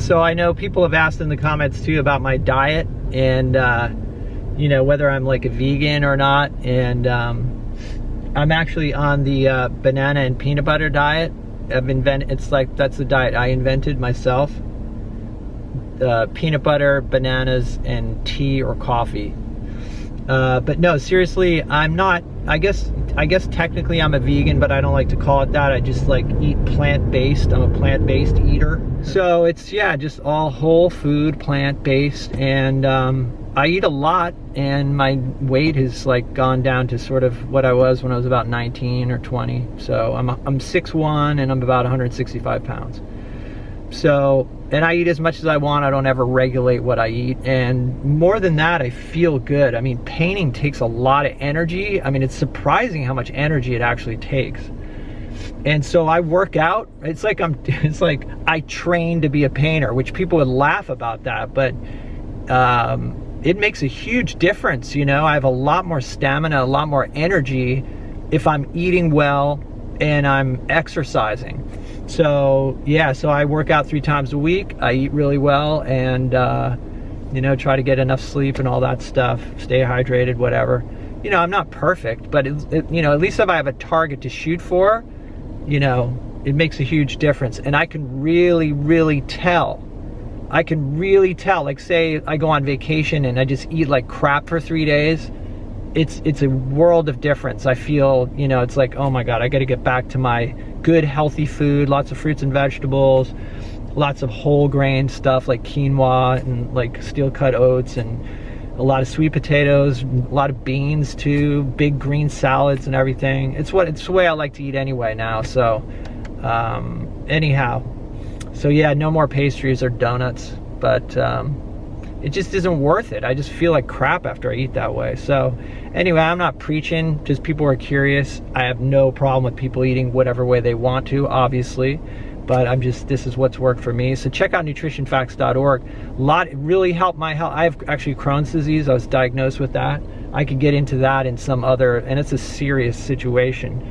So I know people have asked in the comments too about my diet and you know, whether I'm like a vegan or not. And I'm actually on the banana and peanut butter diet. It's like, that's the diet I invented myself. Peanut butter, bananas, and tea or coffee. But no, seriously, I'm not, I guess technically I'm a vegan, but I don't like to call it that. I just like eat plant-based. I'm a plant-based eater. So it's, yeah, just all whole food, plant-based, and I eat a lot, and my weight has like gone down to sort of what I was when I was about 19 or 20. So I'm 6'1", and I'm about 165 pounds. So, and I eat as much as I want. I don't ever regulate what I eat. And more than that, I feel good. I mean, painting takes a lot of energy. I mean, it's surprising how much energy it actually takes. And so I work out. It's like I train to be a painter, which people would laugh about that, but it makes a huge difference. You know, I have a lot more stamina, a lot more energy if I'm eating well and I'm exercising. So yeah, so I work out 3 times a week. I eat really well, and you know, try to get enough sleep and all that stuff, stay hydrated, whatever. You know, I'm not perfect, but you know, at least if I have a target to shoot for, you know, it makes a huge difference. And I can really tell. I can really tell, like say I go on vacation and I just eat like crap for 3 days. It's a world of difference. I feel, you know, it's like, oh my God, I got to get back to my good healthy food, lots of fruits and vegetables, lots of whole grain stuff like quinoa and like steel cut oats, and a lot of sweet potatoes, a lot of beans too, big green salads and everything. It's the way I like to eat anyway now. So anyhow, so yeah, no more pastries or donuts, but it just isn't worth it. I just feel like crap after I eat that way. So anyway, I'm not preaching, just people are curious. I have no problem with people eating whatever way they want to, obviously, but this is what's worked for me. So check out nutritionfacts.org. It really helped my health. I have actually Crohn's disease. I was diagnosed with that. I could get into that in some other, and it's a serious situation.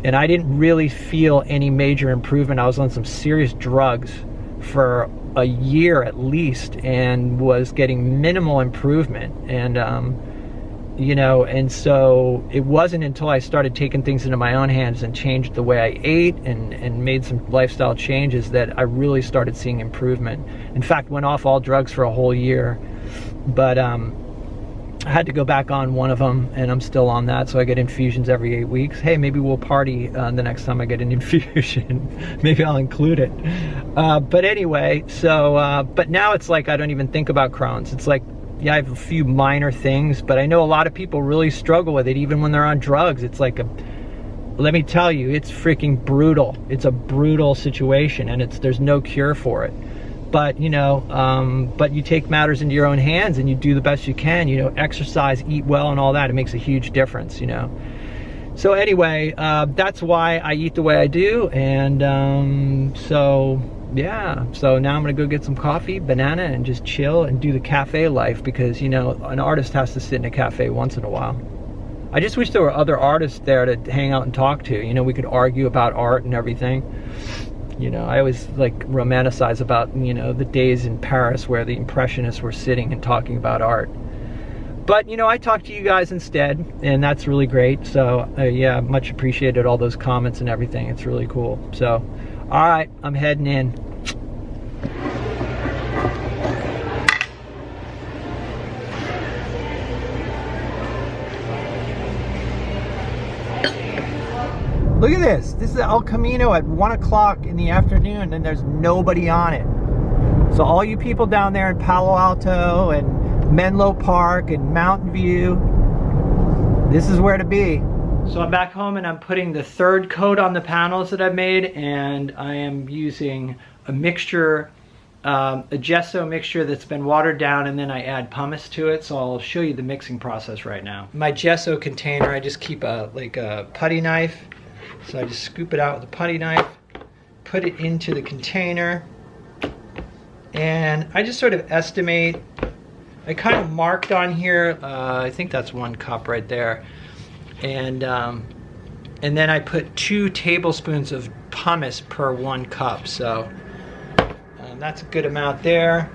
And I didn't really feel any major improvement. I was on some serious drugs for a year at least and was getting minimal improvement. And you know, and so it wasn't until I started taking things into my own hands and changed the way I ate and made some lifestyle changes that I really started seeing improvement. In fact, went off all drugs for a whole year, but I had to go back on one of them, and I'm still on that. So I get infusions every 8 weeks. Hey, maybe we'll party the next time I get an infusion. Maybe I'll include it. But anyway, so, but now it's like I don't even think about Crohn's. It's like, yeah, I have a few minor things, but I know a lot of people really struggle with it even when they're on drugs. It's like let me tell you, it's freaking brutal. It's a brutal situation, and there's no cure for it. But, you know, but you take matters into your own hands and you do the best you can, you know, exercise, eat well and all that. It makes a huge difference, you know. So anyway, that's why I eat the way I do. And so, yeah. So now I'm going to go get some coffee, banana, and just chill and do the cafe life, because, you know, an artist has to sit in a cafe once in a while. I just wish there were other artists there to hang out and talk to. You know, we could argue about art and everything. You know, I always like romanticize about, you know, the days in Paris where the Impressionists were sitting and talking about art. But, you know, I talk to you guys instead, and that's really great. So, yeah, much appreciated all those comments and everything. It's really cool. So, all right, I'm heading in. Look at this. This is El Camino at 1 o'clock in the afternoon, and there's nobody on it. So all you people down there in Palo Alto and Menlo Park and Mountain View, this is where to be. So I'm back home and I'm putting the 3rd coat on the panels that I've made, and I am using a mixture, a gesso mixture that's been watered down, and then I add pumice to it. So I'll show you the mixing process right now. My gesso container, I just keep a putty knife. So I just scoop it out with a putty knife, put it into the container, and I just sort of estimate. I kind of marked on here, I think that's 1 cup right there, and then I put 2 tablespoons of pumice per 1 cup. So That's a good amount there.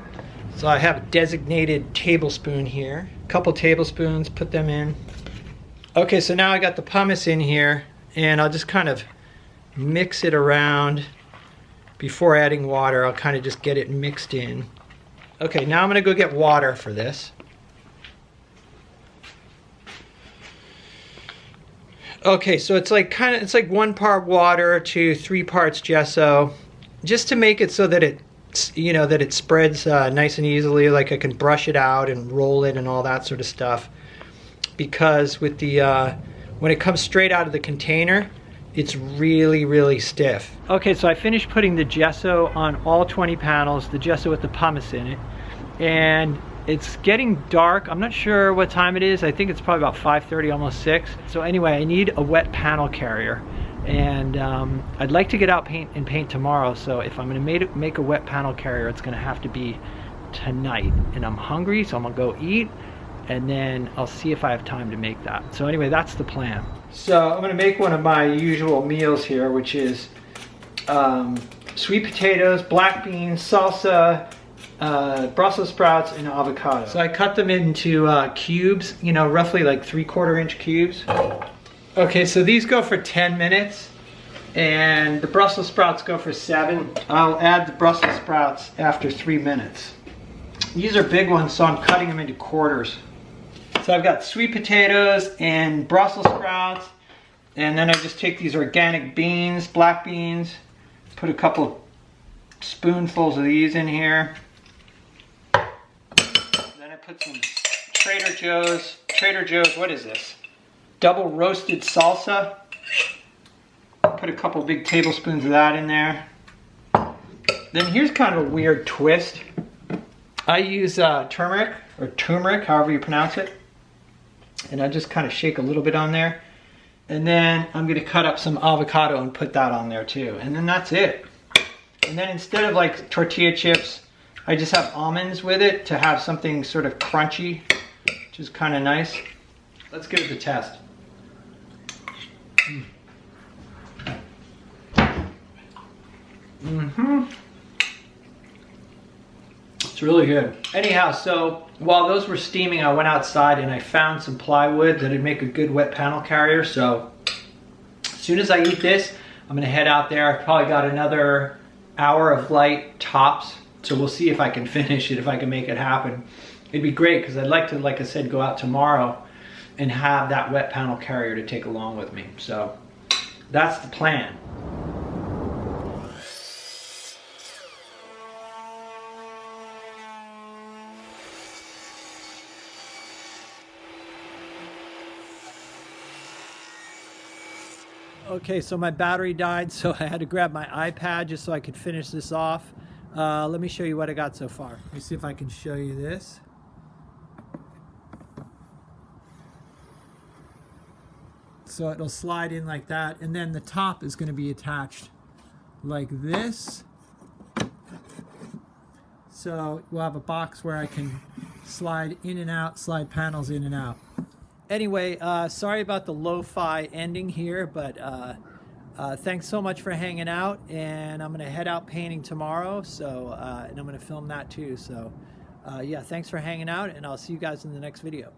So I have a designated tablespoon here. A couple tablespoons, put them in. Okay, so now I got the pumice in here, and I'll just kind of mix it around before adding water. I'll kind of just get it mixed in. Okay, now I'm gonna go get water for this. Okay, so it's like 1 part water to 3 parts gesso, just to make it so that it spreads nice and easily, like I can brush it out and roll it and all that sort of stuff. Because with the when it comes straight out of the container, it's really stiff. Okay, so I finished putting the gesso on all 20 panels, the gesso with the pumice in it, and it's getting dark. I'm not sure what time it is. I think it's probably about 5:30, almost 6. So anyway, I need a wet panel carrier, and I'd like to get out and paint tomorrow. So if I'm gonna make a wet panel carrier, it's gonna have to be tonight. And I'm hungry, so I'm gonna go eat, and then I'll see if I have time to make that. So anyway, that's the plan. So I'm gonna make one of my usual meals here, which is sweet potatoes, black beans, salsa, Brussels sprouts, and avocado. So I cut them into cubes, roughly like 3/4 inch cubes. Okay, so these go for 10 minutes, and the Brussels sprouts go for 7. I'll add the Brussels sprouts after 3 minutes. These are big ones, so I'm cutting them into quarters. So I've got sweet potatoes and Brussels sprouts, and then I just take these organic beans, black beans, put a couple spoonfuls of these in here. Then I put some Trader Joe's, what is this? Double roasted salsa. Put a couple big tablespoons of that in there. Then here's kind of a weird twist. I use turmeric, or turmeric, however you pronounce it. And I just kind of shake a little bit on there. And then I'm gonna cut up some avocado and put that on there too. And then that's it. And then instead of like tortilla chips, I just have almonds with it to have something sort of crunchy, which is kind of nice. Let's give it a test. It's really good. Anyhow, so while those were steaming, I went outside and I found some plywood that'd make a good wet panel carrier. So as soon as I eat this, I'm gonna head out there. I've probably got another hour of light tops. So we'll see if I can finish it, if I can make it happen. It'd be great because I'd like to, like I said, go out tomorrow and have that wet panel carrier to take along with me. So that's the plan. Okay, so my battery died, so I had to grab my iPad just so I could finish this off. Let me show you what I got so far. Let me see if I can show you this. So it'll slide in like that, and then the top is going to be attached like this. So we'll have a box where I can slide in and out, slide panels in and out. Anyway, sorry about the lo-fi ending here, but thanks so much for hanging out, and I'm gonna head out painting tomorrow, so and I'm gonna film that too. So yeah, thanks for hanging out, and I'll see you guys in the next video.